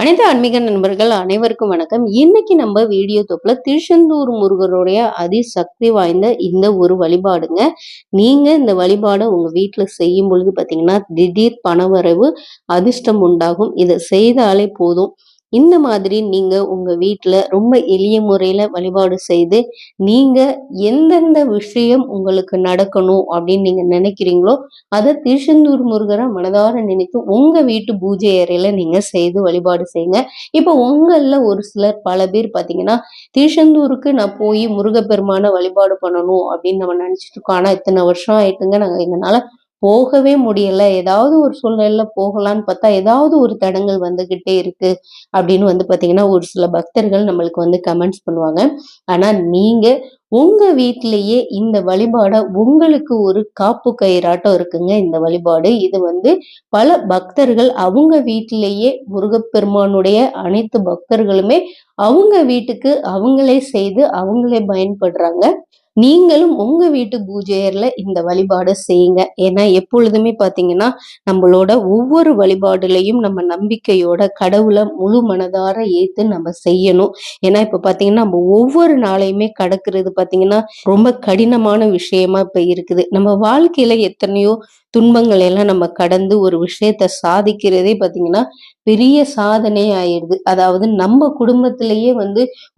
அனைத்து ஆன்மீக நண்பர்கள் அனைவருக்கும் வணக்கம். இன்னைக்கு நம்ம வீடியோ தொப்புல திருச்செந்தூர் முருகருடைய அதிசக்தி வாய்ந்த இந்த ஒரு வழிபாடுங்க. நீங்க இந்த வழிபாடை உங்க வீட்டுல செய்யும் பொழுது பாத்தீங்கன்னா திடீர் பணவரவு, அதிர்ஷ்டம் உண்டாகும். இதை செய்தாலே போதும். இந்த மாதிரி நீங்க உங்க வீட்டுல ரொம்ப எளிய முறையில வழிபாடு செய்து நீங்க எந்தெந்த விஷயம் உங்களுக்கு நடக்கணும் அப்படின்னு நீங்க நினைக்கிறீங்களோ அதை திருச்செந்தூர் முருகரை மனதார நினைத்து உங்க வீட்டு பூஜை அறையில நீங்க செய்து வழிபாடு செய்யுங்க. இப்போ உங்கள்ல ஒரு சிலர் பல பேர் பாத்தீங்கன்னா திருச்செந்தூருக்கு நான் போய் முருகப்பெருமான வழிபாடு பண்ணணும் அப்படின்னு நம்ம நினைச்சிட்டு இருக்கோம். ஆனா இத்தனை வருஷம் ஆயிட்டுங்க, நாங்க எங்கனால போகவே முடியல. ஏதாவது ஒரு சூழ்நிலையில போகலான்னு பார்த்தா ஏதாவது ஒரு தடங்கள் வந்துகிட்டே இருக்கு அப்படின்னு பாத்தீங்கன்னா ஒரு சில பக்தர்கள் நம்மளுக்கு கமெண்ட்ஸ் பண்ணுவாங்க. ஆனா நீங்க உங்க வீட்டிலேயே இந்த வழிபாட உங்களுக்கு ஒரு காப்பு கயிறாட்டம் இருக்குங்க. இந்த வழிபாடு இது பல பக்தர்கள் அவங்க வீட்டிலேயே முருகப்பெருமானுடைய அனைத்து பக்தர்களுமே அவங்க வீட்டுக்கு அவங்களே செய்து அவங்களே பயன்படுறாங்க. நீங்களும் உங்க வீட்டு பூஜையர்ல இந்த வழிபாடை செய்யுங்க. ஏன்னா எப்பொழுதுமே பாத்தீங்கன்னா நம்மளோட ஒவ்வொரு வழிபாடுலையும் நம்ம நம்பிக்கையோட கடவுளை முழு மனதார ஏத்து நம்ம செய்யணும். ஏன்னா இப்ப பாத்தீங்கன்னா நம்ம ஒவ்வொரு நாளையுமே கடக்கிறது பாத்தீங்கன்னா ரொம்ப கடினமான விஷயமா இப்ப இருக்குது. நம்ம வாழ்க்கையில எத்தனையோ துன்பங்களை எல்லாம் நம்ம கடந்து ஒரு விஷயத்த சாதிக்கிறதே பாத்தீங்கன்னா பெரிய சாதனை ஆயிடுது. அதாவது நம்ம குடும்பத்திலேயே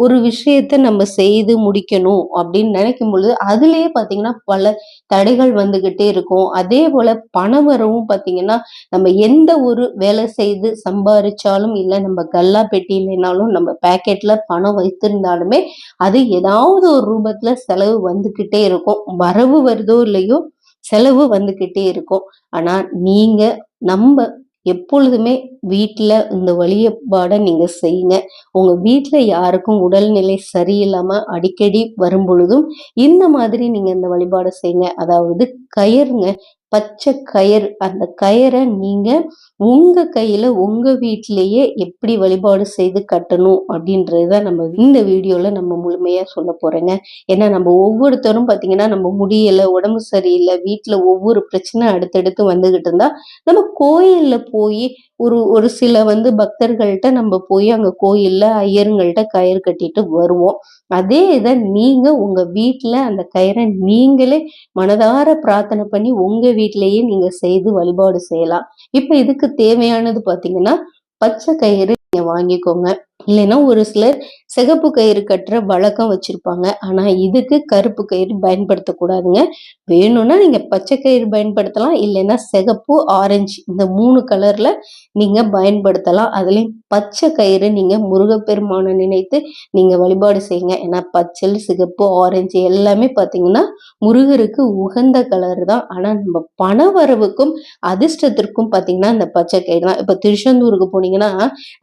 ஒரு விஷயத்த நம்ம செய்து முடிக்கணும் அப்படின்னு நினைக்கும் பொழுது அதுலயே பாத்தீங்கன்னா பல தடைகள் வந்துகிட்டே இருக்கும். அதே போல பணம் வரவும் பாத்தீங்கன்னா நம்ம எந்த ஒரு வேலை செய்து சம்பாதிச்சாலும் இல்லை, நம்ம கல்லா பெட்டி இல்லைனாலும் நம்ம பேக்கெட்ல பணம் வைத்திருந்தாலுமே அது ஏதாவது ஒரு ரூபத்துல செலவு வந்துகிட்டே இருக்கும். வரவு வருதோ இல்லையோ செலவு வந்துகிட்டே இருக்கும். ஆனா நீங்க நம்ம எப்பொழுதுமே வீட்டுல இந்த வழிபாட நீங்க செய்யுங்க. உங்க வீட்டுல யாருக்கும் உடல்நிலை சரியில்லாம அடிக்கடி வரும் பொழுதும் இந்த மாதிரி நீங்க இந்த வழிபாட செய்யுங்க. அதாவது கயிறுங்க, பச்சை கயிறு. அந்த கயிறை நீங்க உங்க கையில உங்க வீட்டிலேயே எப்படி வழிபாடு செய்து கட்டணும் அப்படின்றதுதான் நம்ம இந்த வீடியோல நம்ம முழுமையா சொல்ல போறேங்க. ஏன்னா நம்ம ஒவ்வொருத்தரும் பாத்தீங்கன்னா நம்ம முடியல, உடம்பு சரியில்லை, வீட்டுல ஒவ்வொரு பிரச்சனை அடுத்தடுத்து வந்துகிட்டு இருந்தா நம்ம கோயில்ல போய் ஒரு ஒரு சில பக்தர்கள்ட்ட நம்ம போய் அங்க கோயில்ல ஐயருங்கள்ட்ட கயிறு கட்டிட்டு வருவோம். அதே இதை நீங்க உங்க வீட்டுல அந்த கயிறை நீங்களே மனதார பிரார்த்தனை பண்ணி உங்க வீட்டிலேயே நீங்க செய்து வழிபாடு செய்யலாம். இப்ப இதுக்கு தேவையானது பாத்தீங்கன்னா பச்சை கயிறு நீங்க வாங்கிக்கோங்க. இல்லைன்னா ஒரு சிலர் சிகப்பு கயிறு கட்டுற வழக்கம் வச்சிருப்பாங்க. ஆனா இதுக்கு கருப்பு கயிறு பயன்படுத்தக்கூடாதுங்க. வேணும்னா நீங்க பச்சை கயிறு பயன்படுத்தலாம், இல்லைன்னா சிகப்பு, ஆரஞ்சு இந்த 3 கலர்ல நீங்க பயன்படுத்தலாம். அதுலயும் பச்சை கயிறு நீங்க முருகப்பெருமானை நினைத்து நீங்க வழிபாடு செய்யுங்க. ஏன்னா பச்சை, சிகப்பு, ஆரஞ்சு எல்லாமே பாத்தீங்கன்னா முருகருக்கு உகந்த கலர் தான். ஆனா நம்ம பண வரவுக்கும் அதிர்ஷ்டத்திற்கும் பாத்தீங்கன்னா இந்த பச்சை கயிறு தான். இப்ப திருச்செந்தூருக்கு போனீங்கன்னா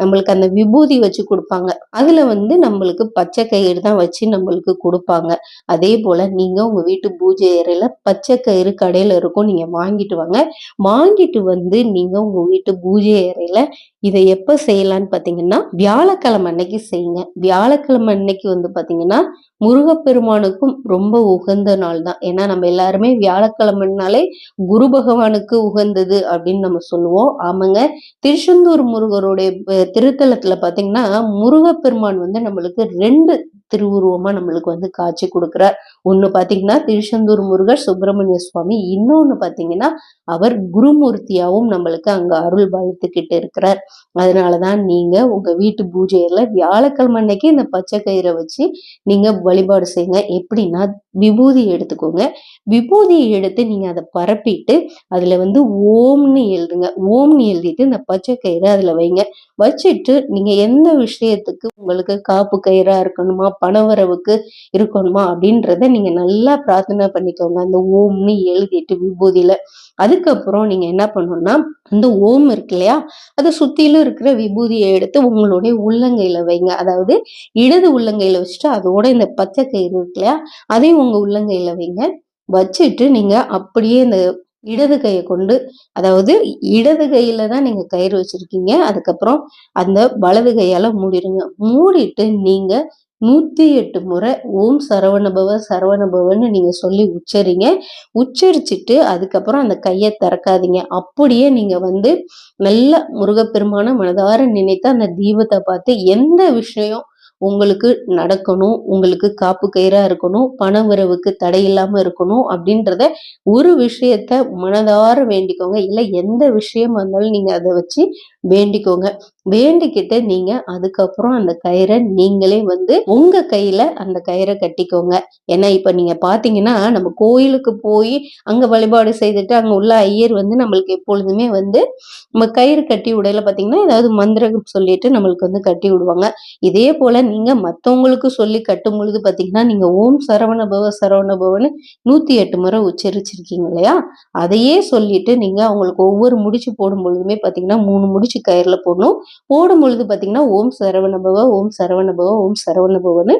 நம்மளுக்கு அந்த விபூதி வச்சு கொடுப்பாங்க. அதுல நம்மளுக்கு பச்சை கயிறு தான் வச்சு நம்மளுக்கு கொடுப்பாங்க. அதே போல நீங்க உங்க வீட்டு பூஜை அறையில பச்சை கயிறு கடையில இருக்கும், நீங்க வாங்கிட்டு வாங்க. வாங்கிட்டு நீங்க உங்க வீட்டு பூஜை அறையில இதை எப்ப செய்யலாம்னு பாத்தீங்கன்னா வியாழக்கிழமை அன்னைக்கு செய்யுங்க. வியாழக்கிழமை அன்னைக்கு பாத்தீங்கன்னா முருகப்பெருமானுக்கும் ரொம்ப உகந்த நாள் தான். ஏன்னா நம்ம எல்லாருமே வியாழக்கிழமைனாலே குரு பகவானுக்கு உகந்தது அப்படின்னு நம்ம சொல்லுவோம். ஆமாங்க, திருச்செந்தூர் முருகருடைய திருத்தலத்துல பாத்தீங்கன்னா முருகப்பெருமான் நம்மளுக்கு 2 திருவுருவமா நம்மளுக்கு காட்சி கொடுக்கிறார். ஒண்ணு பாத்தீங்கன்னா திருச்செந்தூர் முருகர் சுப்பிரமணிய சுவாமி, இன்னொன்னு பாத்தீங்கன்னா அவர் குருமூர்த்தியாவும் நம்மளுக்கு அங்க அருள் பாலித்துக்கிட்டு இருக்கிறார். அதனாலதான் நீங்க உங்க வீட்டு பூஜையில வியாழக்கிழமை அன்னைக்கு இந்த பச்சை கயிறை வச்சு நீங்க வழிபாடு செய்யுங்க. எப்படின்னா விபூதி எடுத்துக்கோங்க. விபூதியை எடுத்து நீங்க அதை பரப்பிட்டு அதுல ஓம்னு எழுதுங்க. ஓம்னு எழுதிட்டு இந்த பச்சை கயிறை அதுல வைங்க. வச்சுட்டு நீங்க எந்த விஷயத்துக்கு உங்களுக்கு காப்பு கயிறா இருக்கணுமா, பணவரவுக்கு இருக்கணுமா அப்படின்றத நீங்க நல்லா பிரார்த்தனை பண்ணிக்கோங்க அந்த ஓம்னு எழுதிட்டு விபூதியில. அதுக்கப்புறம் நீங்க என்ன பண்ணணும்னா அந்த ஓம் இருக்கு இல்லையா, அதை சுத்திலும் இருக்கிற விபூதியை எடுத்து உங்களுடைய உள்ளங்கையில வைங்க. அதாவது இடது உள்ளங்கையில வச்சுட்டு அதோட இந்த பச்சை கயிறு இருக்கு இல்லையா, அதையும் உங்க உள்ளங்கையில வைங்க. வச்சுட்டு நீங்க அப்படியே இந்த இடது கையை கொண்டு, அதாவது இடது கையில தான் நீங்க கயிறு வச்சிருக்கீங்க. அதுக்கப்புறம் அந்த வலது கையால மூடிடுங்க. மூடிட்டு நீங்க 108 முறை ஓம் சரவணபவ சரவணபவன்னு நீங்க சொல்லி உச்சரிங்க. உச்சரிச்சுட்டு அதுக்கப்புறம் அந்த கையை திறக்காதீங்க. அப்படியே நீங்க வந்து நல்ல முருகப்பெருமான மனதார நினைத்து அந்த தீபத்தை பார்த்து எந்த விஷயம் உங்களுக்கு நடக்கணும், உங்களுக்கு காப்பு கயிறா இருக்கணும், பண வரவுக்கு தடை இல்லாம இருக்கணும் அப்படின்றத ஒரு விஷயத்த மனதார வேண்டிக்கோங்க. இல்ல எந்த விஷயமா இருந்தாலும் நீங்க அதை வச்சு வேண்டிக்கோங்க. வேண்டிக்கிட்டு நீங்க அதுக்கப்புறம் அந்த கயிறை நீங்களே வந்து உங்க கையில அந்த கயிறை கட்டிக்கோங்க. ஏன்னா இப்ப நீங்க பாத்தீங்கன்னா நம்ம கோயிலுக்கு போய் அங்க வழிபாடு செய்துட்டு அங்க உள்ள ஐயர் வந்து நம்மளுக்கு எப்பொழுதுமே வந்து நம்ம கயிறு கட்டி விடையில பாத்தீங்கன்னா ஏதாவது மந்திரம் சொல்லிட்டு நம்மளுக்கு வந்து கட்டி விடுவாங்க. இதே போல நீங்க மத்தவங்களுக்கு சொல்லி கட்டும் பொழுது பாத்தீங்கன்னா நீங்க ஓம் சரவணபவ சரவணபவன்னு 108 முறை உச்சரிச்சிருக்கீங்க இல்லையா? அதையே சொல்லிட்டு நீங்க அவங்களுக்கு ஒவ்வொரு முடிச்சு போடும் பொழுதுமே பாத்தீங்கன்னா 3 முடிச்சு கயிறுல போடணும். போடும் பொழுது பாத்தீங்கன்னா ஓம் சரவணபவ ஓம் சரவணபவ ஓம் சரவணபவன்னு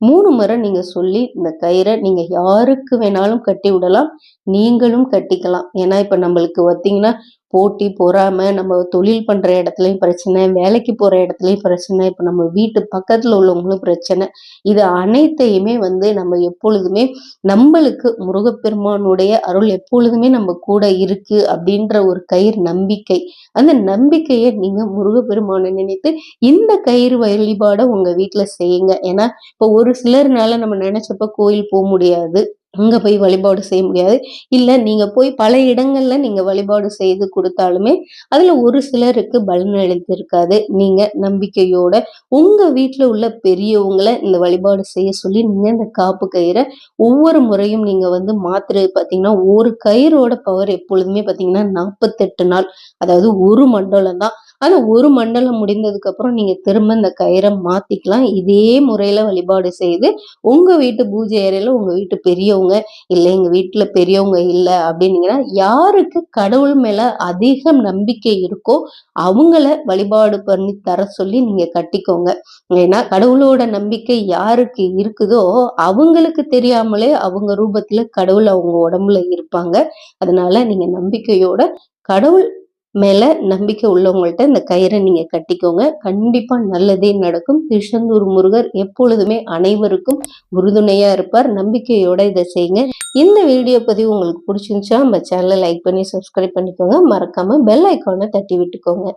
3 முறை நீங்க சொல்லி இந்த கயிறை நீங்க யாருக்கு வேணாலும் கட்டி விடலாம். நீங்களும் கட்டிக்கலாம். ஏன்னா இப்ப நம்மளுக்கு பாத்தீங்கன்னா போட்டி பொறாமை, நம்ம தொழில் பண்ற இடத்துலயும் பிரச்சனை, வேலைக்கு போற இடத்துலயும் பிரச்சனை, இப்ப நம்ம வீட்டு பக்கத்துல உள்ளவங்களும் பிரச்சனை. இது அனைத்தையுமே வந்து நம்ம எப்பொழுதுமே நம்மளுக்கு முருகப்பெருமானுடைய அருள் எப்பொழுதுமே நம்ம கூட இருக்கு அப்படின்ற ஒரு கயிறு நம்பிக்கை. அந்த நம்பிக்கையை நீங்க முருகப்பெருமானை நினைத்து இந்த கயிறு வழிபாட உங்க வீட்டுல செய்யுங்க. ஏன்னா இப்ப ஒரு சிலர்னால நம்ம நினைச்சப்ப கோயில் போக முடியாது, அங்க போய் வழிபாடு செய்ய முடியாது. இல்ல நீங்க போய் பல இடங்கள்ல நீங்க வழிபாடு செய்து கொடுத்தாலுமே அதுல ஒரு சிலருக்கு பலன் அளித்திருக்காது. நீங்க நம்பிக்கையோட உங்க வீட்டுல உள்ள பெரியவங்களை இந்த வழிபாடு செய்ய சொல்லி நீங்க இந்த காப்பு கயிறை ஒவ்வொரு முறையும் நீங்க வந்து மாத்துறது பாத்தீங்கன்னா ஒரு கயிறோட பவர் எப்பொழுதுமே பாத்தீங்கன்னா 48 நாள், அதாவது ஒரு மண்டலம் தான். ஆனா ஒரு மண்டலம் முடிந்ததுக்கு அப்புறம் நீங்க திரும்ப இந்த கயிறை மாத்திக்கலாம். இதே முறையில வழிபாடு செய்து உங்க வீட்டு பூஜை அறையில உங்க வீட்டு பெரியவங்க, இல்ல எங்க வீட்டுல பெரியவங்க இல்ல அப்படின்னீங்கன்னா யாருக்கு கடவுள் மேல அதிக நம்பிக்கை இருக்கோ அவங்கள வழிபாடு பண்ணி தர சொல்லி நீங்க கட்டிக்கோங்க. ஏன்னா கடவுளோட நம்பிக்கை யாருக்கு இருக்குதோ அவங்களுக்கு தெரியாமலே அவங்க ரூபத்துல கடவுள் அவங்க உடம்புல இருப்பாங்க. அதனால நீங்க நம்பிக்கையோட கடவுள் மேல நம்பிக்கை உள்ளவங்கள்ட்ட இந்த கயிறை நீங்க கட்டிக்கோங்க. கண்டிப்பா நல்லதே நடக்கும். திருச்செந்தூர் முருகர் எப்பொழுதுமே அனைவருக்கும் உறுதுணையா இருப்பார். நம்பிக்கையோட இதை செய்யுங்க. இந்த வீடியோ பதிவு உங்களுக்கு பிடிச்சிருந்துச்சா நம்ம சேனலை லைக் பண்ணி சப்ஸ்கிரைப் பண்ணிக்கோங்க. மறக்காம பெல் ஐக்கானை தட்டி விட்டுக்கோங்க.